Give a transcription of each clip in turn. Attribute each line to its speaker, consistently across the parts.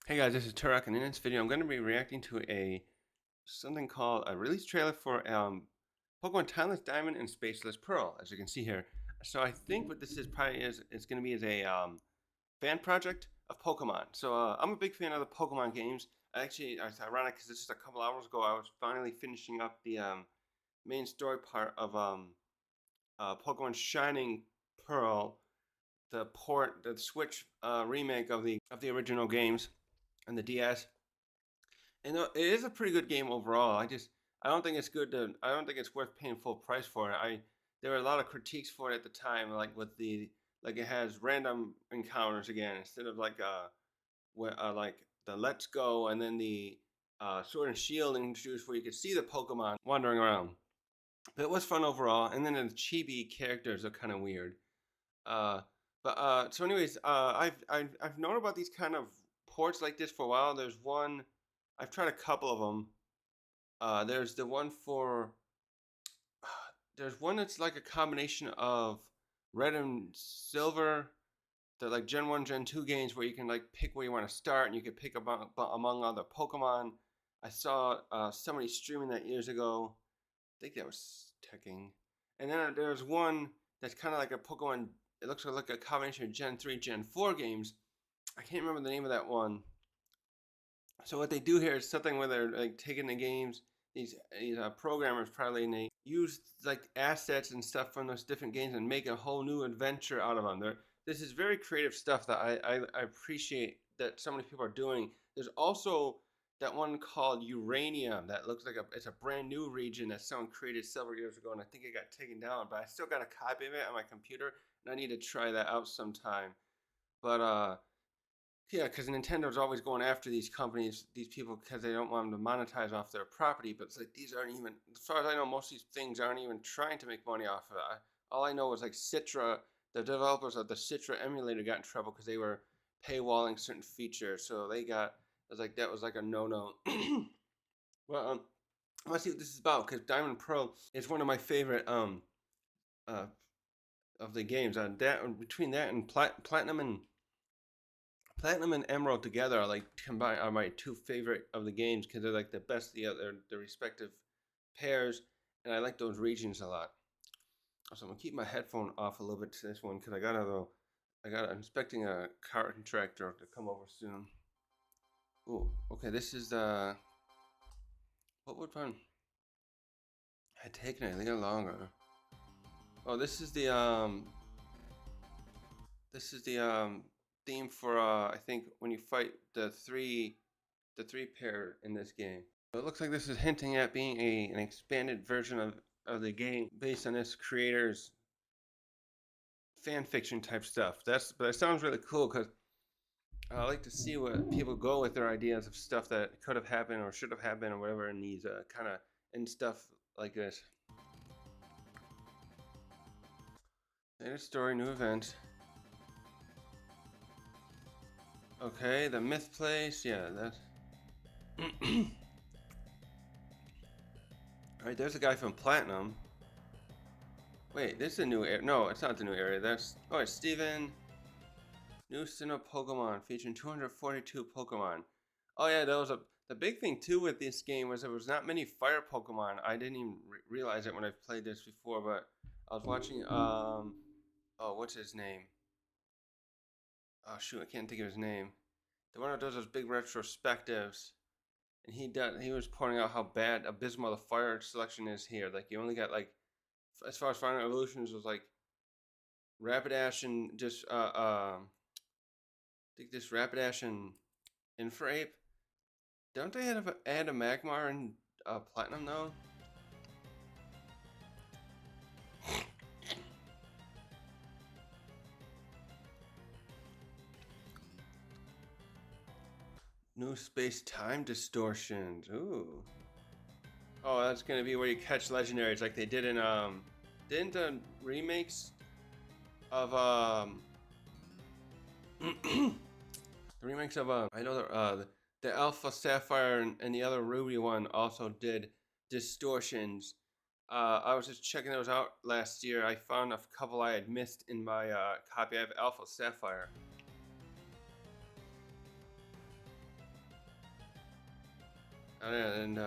Speaker 1: Hey guys, this is Turok, and in this video I'm going to be reacting to something called a release trailer for Pokemon Timeless Diamond and Spaceless Pearl, as you can see here. So I think what this is probably is it's going to be as a fan project of Pokemon. So I'm a big fan of the Pokemon games. It's ironic because this is a couple hours ago I was finally finishing up the main story part of Pokemon Shining Pearl, the Switch remake of the original games and the DS. And it is a pretty good game overall. I don't think it's good to I don't think it's worth paying full price for it. There were a lot of critiques for it at the time, like with the like it has random encounters again instead of like the Let's Go and then the Sword and Shield introduced where you could see the Pokemon wandering around. But it was fun overall. And then the chibi characters are kind of weird. Uh, so anyways, I've known about these kind of ports like this for a while. There's one I've tried a couple of them. There's the one for there's one that's like a combination of red and silver. They're like Gen 1, Gen 2 games where you can like pick where you want to start and you can pick among other Pokemon. I saw somebody streaming that years ago. I think that was Tekking. And then there's one that's kind of like a Pokemon. It looks like a combination of Gen 3, Gen 4 games. I can't remember the name of that one. So what they do here is something where they're like taking the games, these programmers probably, and they use like assets and stuff from those different games and make a whole new adventure out of them. This is very creative stuff that I appreciate that so many people are doing. There's also that one called Uranium that looks like it's a brand new region that someone created several years ago, and I think it got taken down, but I still got a copy of it on my computer, and I need to try that out sometime. But yeah, because Nintendo's always going after these companies, these people, because they don't want them to monetize off their property. But it's like these aren't even, as far as I know, most of these things aren't even trying to make money off of it. All I know is like Citra, the developers of the Citra emulator got in trouble because they were paywalling certain features. So that was like a no-no. Well, let's see what this is about because Diamond Pearl is one of my favorite uh of the games. Between that and Platinum and Emerald together are like combined are my two favorite of the games because they're like the best of their respective pairs, and I like those regions a lot. So I'm gonna keep my headphone off a little bit to this one because I got inspecting a contractor to come over soon. Oh, okay. This is the what would one had taken a little longer. Oh, this is the theme for I think when you fight the three pair in this game. So it looks like this is hinting at being an expanded version of the game based on this creator's fan fiction type stuff. But it sounds really cool because I like to see what people go with their ideas of stuff that could have happened or should have happened or whatever in these kind of in stuff like this. Later story, new event. Okay, the myth place. Yeah, that's. Alright, there's a guy from Platinum. Wait, this is a new area. No, it's not the new area. Oh, it's Steven. New Sinnoh Pokemon featuring 242 Pokemon. Oh yeah, the big thing too with this game was there was not many fire Pokemon. I didn't even realize it when I've played this before, but I was watching oh, what's his name? Oh shoot, I can't think of his name. The one that does those big retrospectives, and he was pointing out how bad abysmal the fire selection is here. Like you only got like, as far as Final Evolutions was like Rapidash and just I think this Rapidash and Infrape. Don't they add a Magmar in Platinum though? New space-time distortions. Ooh. Oh, that's gonna be where you catch legendaries like they did in didn't the remakes of the remakes of I know the Alpha Sapphire and the other Ruby one also did distortions. I was just checking those out last year. I found a couple I had missed in my copy. I have Alpha Sapphire. And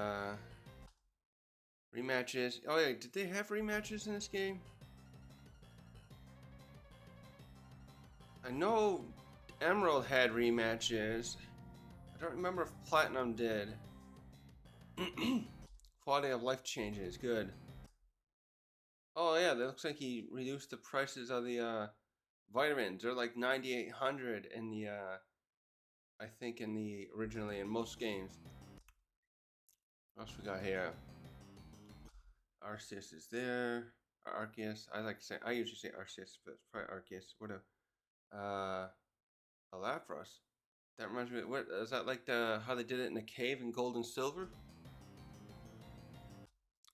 Speaker 1: rematches. Oh yeah, did they have rematches in this game? I know Emerald had rematches. I don't remember if Platinum did. Quality of life changes. Good. Oh yeah, that looks like he reduced the prices of the vitamins. They're like 9,800 in the I think in the originally in most games. What else we got here? Arceus is there. Arceus. I like to say. I usually say Arceus, but it's probably Arceus. What a Lapras. That reminds me. What is that like? The how they did it in the cave in Gold and Silver?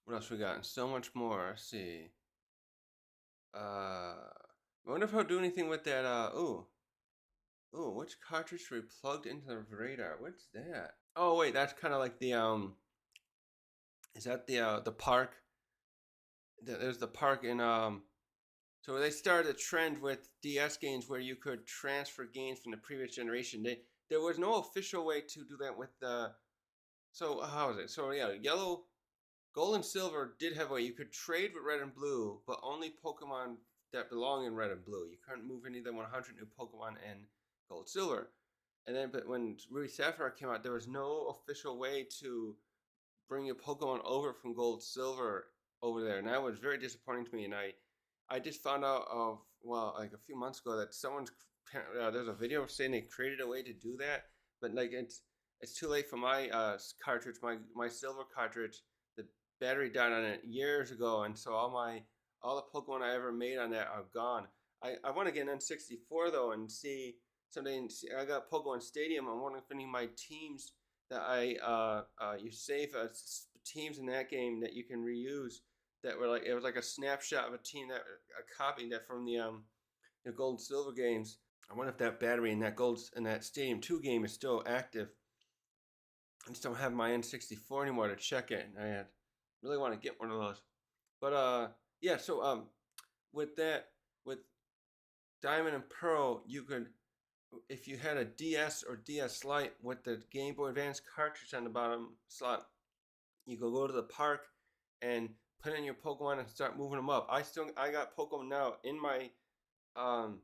Speaker 1: What else we got? And so much more. Let's see. I wonder if I'll do anything with that. Ooh, which cartridge should be plugged into the radar? What's that? Oh wait, that's kind of like the Is that the park? There's the park in So they started a trend with DS games where you could transfer games from the previous generation. There was no official way to do that with the. So how is it? So yeah, yellow, gold, and silver did have a way you could trade with red and blue, but only Pokemon that belong in red and blue. You couldn't move any of the 100 new Pokemon in gold, silver. And then, but when Ruby Sapphire came out, there was no official way to bring your Pokemon over from Gold Silver over there, and that was very disappointing to me. And I just found out of well, like a few months ago that someone's there's a video saying they created a way to do that, but like it's too late for my cartridge, my silver cartridge. The battery died on it years ago, and so all the Pokemon I ever made on that are gone. I want to get an N64 though and see someday. I got Pokemon Stadium. I'm wondering if any of my teams that you save teams in that game that you can reuse that were like it was like a snapshot of a team that a copy that from the gold and silver games. I wonder if that battery in that gold in that Stadium 2 game is still active. I just don't have my N64 anymore to check it. I really want to get one of those. But yeah, so with that with Diamond and Pearl, you could if you had a DS or DS Lite with the Game Boy Advance cartridge on the bottom slot, you could go to the park and put in your Pokemon and start moving them up. I got Pokemon now um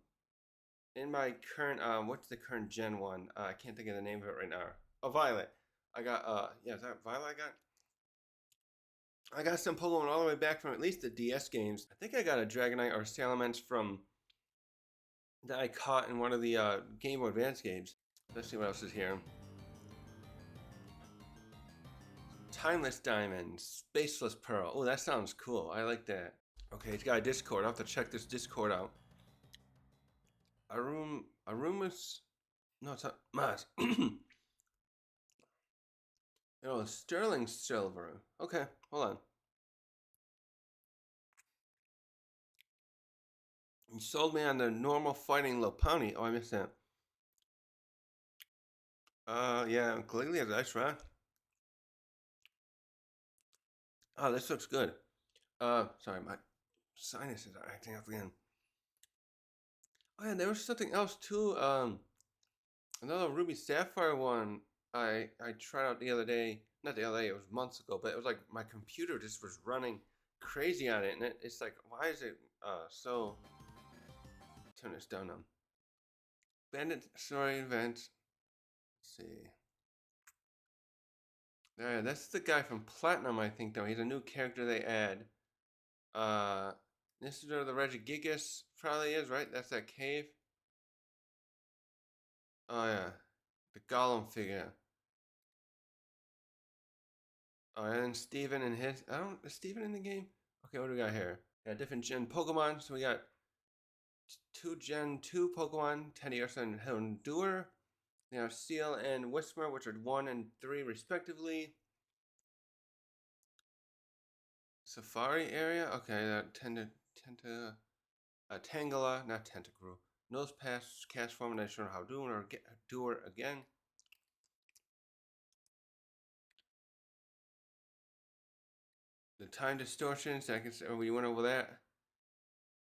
Speaker 1: in my current what's the current Gen one? I can't think of the name of it right now. Oh, Violet. I got yeah, is that Violet I got? I got some Pokemon all the way back from at least the DS games. I think I got a Dragonite or Salamence from that I caught in one of the Game Boy Advance games. Let's see what else is here. Timeless Diamond, Spaceless Pearl. Oh, that sounds cool. I like that. Okay, it's got a Discord. I'll have to check this Discord out. Arumus. No, it's not. Maz. Oh, Sterling Silver. Okay, hold on. You sold me on the normal fighting Lopunny. Oh, I missed that. Yeah, Gliggly has Ice Rock. Oh, this looks good. Sorry, my sinuses are acting up again. Oh yeah, there was something else too. Another Ruby Sapphire one I tried out the other day. Not the other day, it was months ago, but it was like my computer just was running crazy on it, and it's like, why is it so? Turn this down now. Bandit story event. Let's see. Yeah, that's the guy from Platinum, I think. Though he's a new character they add. This is where the Regigigas probably is, right? That's that cave. Oh yeah, the Golem figure. Oh, and then Steven and his. I don't. Is Steven in the game? Okay, what do we got here? Got different Gen Pokemon. So we got two Gen 2 Pokemon, Teddiursa and Houndour. We have Seal and Whisper, which are 1 and 3 respectively. Safari area. Okay, Tangela, not Tentacruel. Nose Pass, Cast Form, and I show how doing or get Doer again. The time distortions, I can say, oh, we went over that.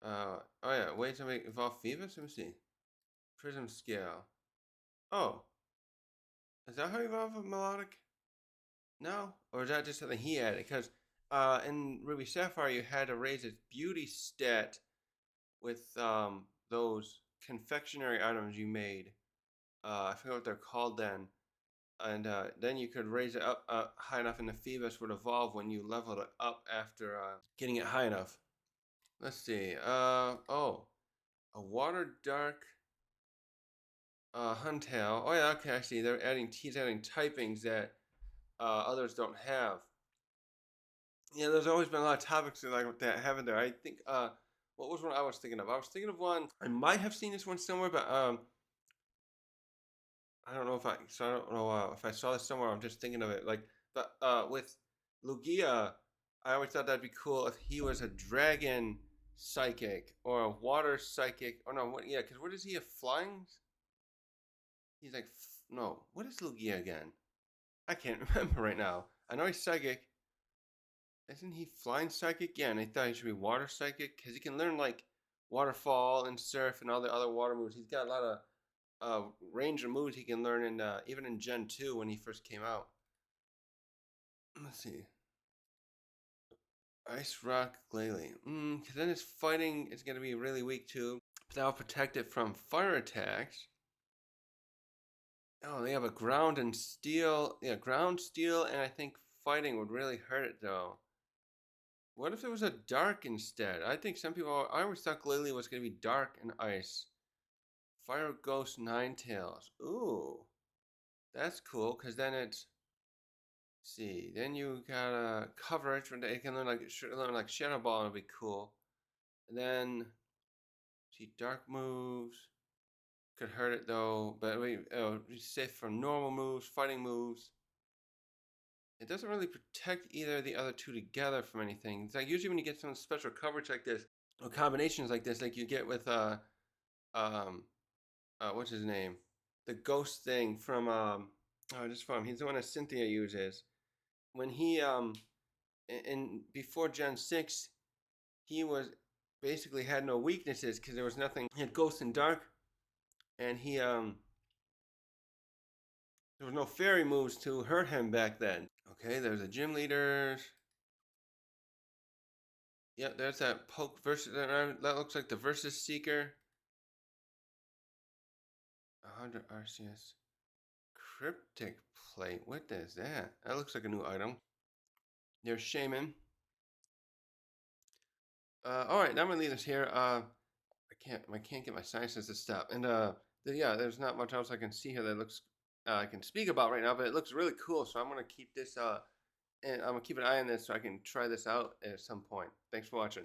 Speaker 1: Oh yeah, ways to make evolve Phoebus? Let me see. Prism scale. Oh. Is that how you evolve a melodic? No, or is that just something he added? Because in Ruby Sapphire, you had to raise its beauty stat with those confectionery items you made. I forget what they're called then. And then you could raise it up high enough, and the Phoebus would evolve when you leveled it up after getting it high enough. Let's see. Oh, a water dark Huntail. Oh yeah, okay. I see. He's adding typings that others don't have. Yeah, there's always been a lot of topics like that haven't there. I think what was one I was thinking of? I was thinking of one. I might have seen this one somewhere, but I don't know if I. So I don't know if I saw this somewhere. I'm just thinking of it. Like, but with Lugia, I always thought that'd be cool if he was a dragon psychic or a water psychic. Oh no, what? Yeah, because what is he? A flying? He's like no. What is Lugia again? I can't remember right now. I know he's psychic. Isn't he flying psychic? Yeah, and I thought he should be water psychic because he can learn like waterfall and surf and all the other water moves. He's got a lot of range of moves he can learn in even in Gen 2 when he first came out. Let's see. Ice Rock Glalie. Because then his fighting is going to be really weak too. But that'll protect it from fire attacks. Oh, they have a ground and steel. Yeah, ground, steel, and I think fighting would really hurt it though. What if it was a dark instead? I think some people. I always thought Glalie was going to be dark and ice. Fire Ghost Ninetales. Ooh, that's cool because then it's see. Then you got coverage. It can learn like Shadow Ball. Would be cool. And then see dark moves. Could hurt it though, but safe from normal moves, fighting moves. It doesn't really protect either of the other two together from anything. It's like usually when you get some special coverage like this, or combinations like this, like you get with um what's his name, the ghost thing from oh just from he's the one that Cynthia uses when he in before Gen 6 he was basically had no weaknesses because there was nothing. He had Ghost and Dark, and he there was no fairy moves to hurt him back then. Okay, there's the gym leaders. Yep, there's that poke versus that looks like the versus seeker. 100 RCS cryptic plate. What is that? That looks like a new item. There's shaman. All right, now I'm gonna leave this here. I can't get my sciences to stop. And yeah, there's not much else I can see here that looks I can speak about right now, but it looks really cool. So I'm gonna keep this and I'm gonna keep an eye on this so I can try this out at some point. Thanks for watching.